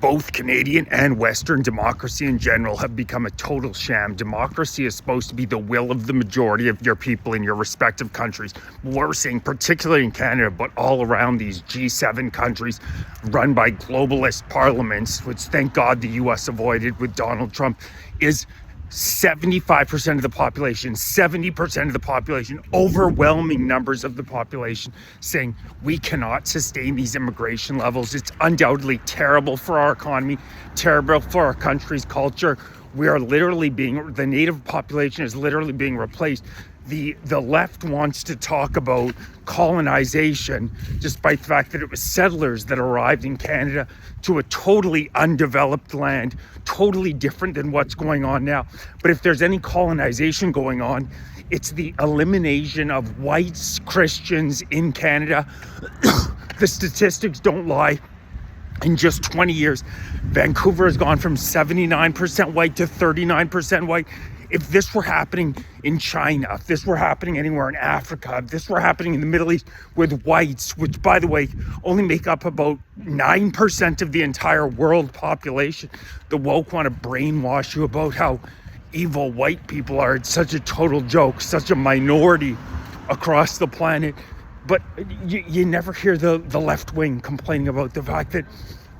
both Canadian and Western democracy in general have become a total sham. Democracy is supposed to be the will of the majority of your people in your respective countries. We're seeing, particularly in Canada, but all around these G7 countries run by globalist parliaments, which thank God the US avoided with Donald Trump, is 75% of the population, 70% of the population, overwhelming numbers of the population saying we cannot sustain these immigration levels. It's undoubtedly terrible for our economy, terrible for our country's culture. We are literally the native population is literally being replaced. The left wants to talk about colonization, despite the fact that it was settlers that arrived in Canada to a totally undeveloped land, totally different than what's going on now. But if there's any colonization going on, it's the elimination of whites, Christians in Canada. The statistics don't lie. In just 20 years, Vancouver has gone from 79% white to 39% white. If this were happening in China, if this were happening anywhere in Africa, if this were happening in the Middle East with whites, which, by the way, only make up about 9% of the entire world population, the woke want to brainwash you about how evil white people are. It's such a total joke, such a minority across the planet. But you never hear the left wing complaining about the fact that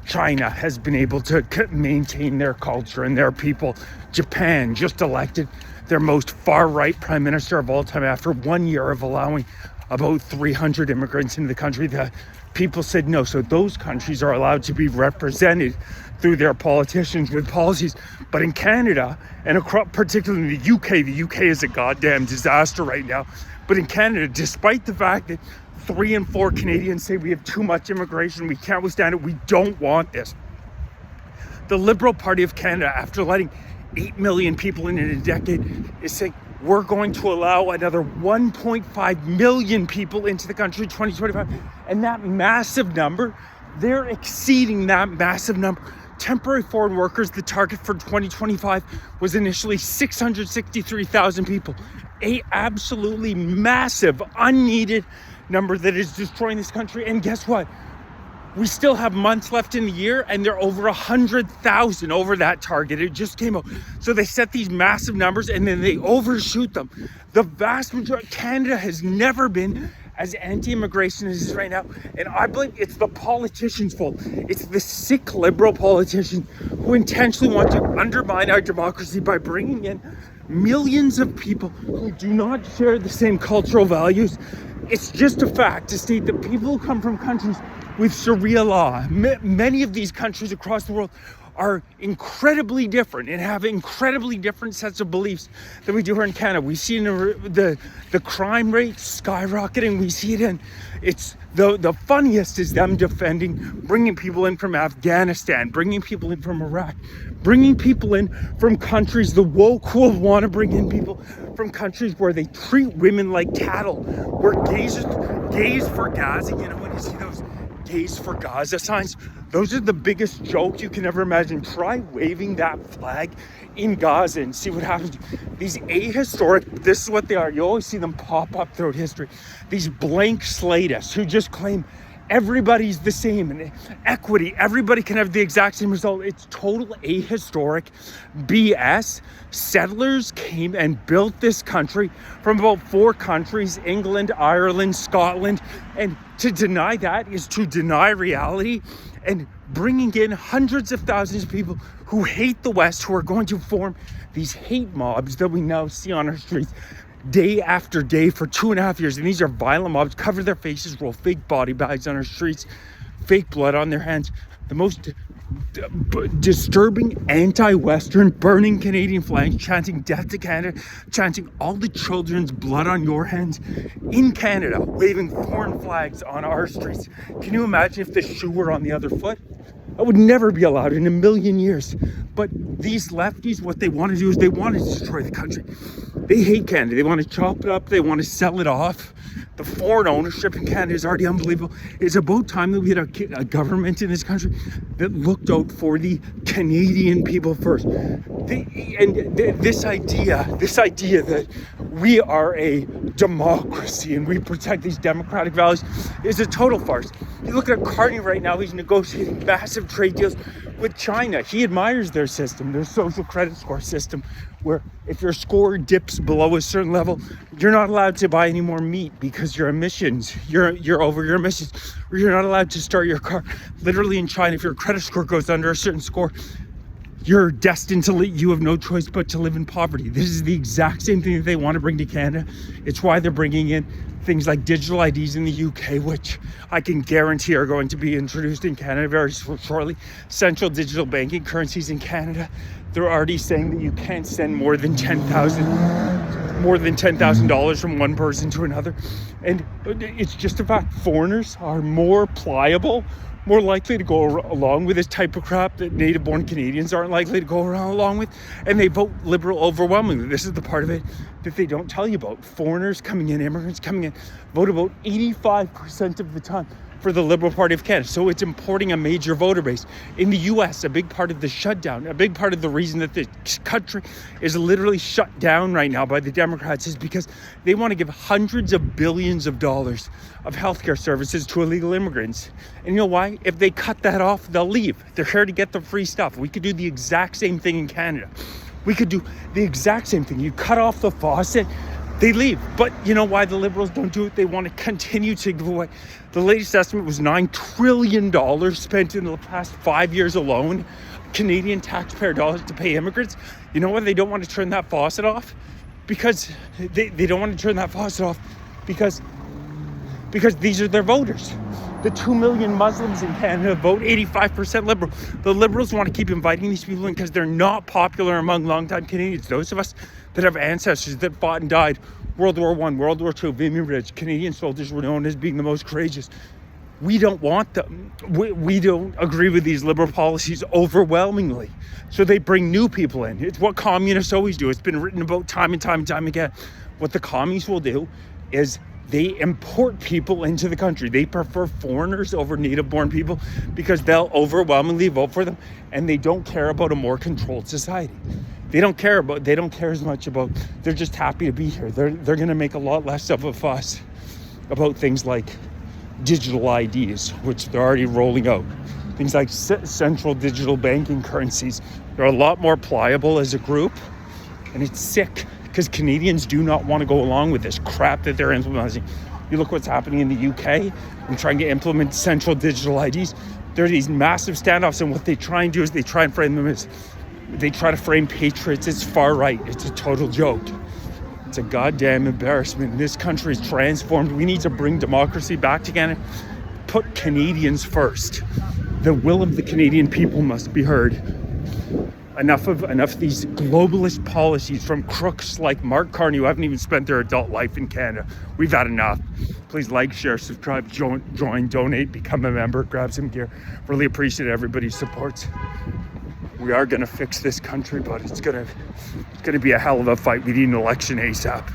China has been able to maintain their culture and their people. Japan just elected their most far-right prime minister of all time after 1 year of allowing about 300 immigrants into the country. The people said no, so those countries are allowed to be represented through their politicians with policies. But in Canada, and particularly in the UK is a goddamn disaster right now. But in Canada, despite the fact that 3 in 4 Canadians say we have too much immigration, we can't withstand it, we don't want this. The Liberal Party of Canada, after letting 8 million people in a decade, is saying we're going to allow another 1.5 million people into the country in 2025. And that massive number, they're exceeding that massive number. Temporary foreign workers, the target for 2025 was initially 663,000 people. A absolutely massive, unneeded number that is destroying this country. And guess what? We still have months left in the year, and they're over 100,000 over that target. It just came out. So they set these massive numbers, and then they overshoot them. The vast majority, Canada has never been as anti-immigration as it is right now. And I believe it's the politicians' fault. It's the sick liberal politicians who intentionally want to undermine our democracy by bringing in millions of people who do not share the same cultural values. It's just a fact to state that people who come from countries with Sharia law, many of these countries across the world are incredibly different and have incredibly different sets of beliefs than we do here in Canada. We see the crime rate skyrocketing. We see it in, it's the funniest is them defending, bringing people in from Afghanistan, bringing people in from Iraq, bringing people in from countries, the woke will want to bring in people from countries where they treat women like cattle, where gays for Gaza, you know, when you see those gays for Gaza signs, those are the biggest joke you can ever imagine. Try waving that flag in Gaza and see what happens. These ahistoric, this is what they are. You always see them pop up throughout history. These blank slatists who just claim everybody's the same and equity, everybody can have the exact same result. It's total ahistoric BS. Settlers came and built this country from about 4 countries, England, Ireland, Scotland, and to deny that is to deny reality. And bringing in hundreds of thousands of people who hate the West, who are going to form these hate mobs that we now see on our streets day after day for 2.5 years. And these are violent mobs, cover their faces, roll fake body bags on our streets, fake blood on their hands. The most disturbing anti-Western, burning Canadian flags, chanting death to Canada, chanting all the children's blood on your hands in Canada, waving foreign flags on our streets. Can you imagine if the shoe were on the other foot? That would never be allowed in a million years. But these lefties, what they want to do is they want to destroy the country. They hate Canada. They want to chop it up. They want to sell it off. The foreign ownership in Canada is already unbelievable. It's about time that we had a government in this country that looked out for the Canadian people first. This idea that we are a democracy and we protect these democratic values is a total farce. You look at Carney right now, he's negotiating massive trade deals with China. He admires their system, their social credit score system, where if your score dips below a certain level, you're not allowed to buy any more meat because your emissions, you're over your emissions, or you're not allowed to start your car. Literally in China, if your credit score goes under a certain score, you're destined to you have no choice but to live in poverty. This is the exact same thing that they want to bring to Canada. It's why they're bringing in things like digital IDs in the UK, which I can guarantee are going to be introduced in Canada very shortly. Central digital banking currencies in Canada. They're already saying that you can't send more than $10,000 from one person to another. And it's just a fact. Foreigners are more pliable, more likely to go along with this type of crap that native-born Canadians aren't likely to go along with, and they vote Liberal overwhelmingly. This is the part of it that they don't tell you about. Foreigners coming in, immigrants coming in, vote about 85% of the time for the Liberal Party of Canada. So it's importing a major voter base. In the US, a big part of the shutdown, a big part of the reason that the country is literally shut down right now by the Democrats is because they want to give hundreds of billions of dollars of healthcare services to illegal immigrants. And you know why? If they cut that off, they'll leave. They're here to get the free stuff. We could do the exact same thing in Canada. We could do the exact same thing. You cut off the faucet, they leave. But you know why the Liberals don't do it? They want to continue to give away. The latest estimate was $9 trillion spent in the past 5 years alone, Canadian taxpayer dollars to pay immigrants. You know why they don't want to turn that faucet off? Because they don't want to turn that faucet off because these are their voters. The 2 million Muslims in Canada vote 85% Liberal. The Liberals want to keep inviting these people in because they're not popular among longtime Canadians. Those of us that have ancestors that fought and died World War I, World War II, Vimy Ridge, Canadian soldiers were known as being the most courageous. We don't want them. We don't agree with these Liberal policies overwhelmingly. So they bring new people in. It's what communists always do. It's been written about time and time and time again. What the commies will do is they import people into the country. They prefer foreigners over native-born people because they'll overwhelmingly vote for them, and they don't care about a more controlled society. They don't care as much about, they're just happy to be here. They're going to make a lot less of a fuss about things like digital IDs, which they're already rolling out. Things like central digital banking currencies. They're a lot more pliable as a group, and it's sick because Canadians do not want to go along with this crap that they're implementing. You look what's happening in the UK. They're trying to implement central digital IDs. There are these massive standoffs, and what they try and do is they try and frame them as, they try to frame patriots as far right. It's a total joke. It's a goddamn embarrassment. This country is transformed. We need to bring democracy back to Canada. Put Canadians first. The will of the Canadian people must be heard. Enough of these globalist policies from crooks like Mark Carney, who haven't even spent their adult life in Canada. We've had enough. Please like, share, subscribe, join, donate, become a member, grab some gear. Really appreciate everybody's support. We are going to fix this country, but it's going to be a hell of a fight. We need an election ASAP.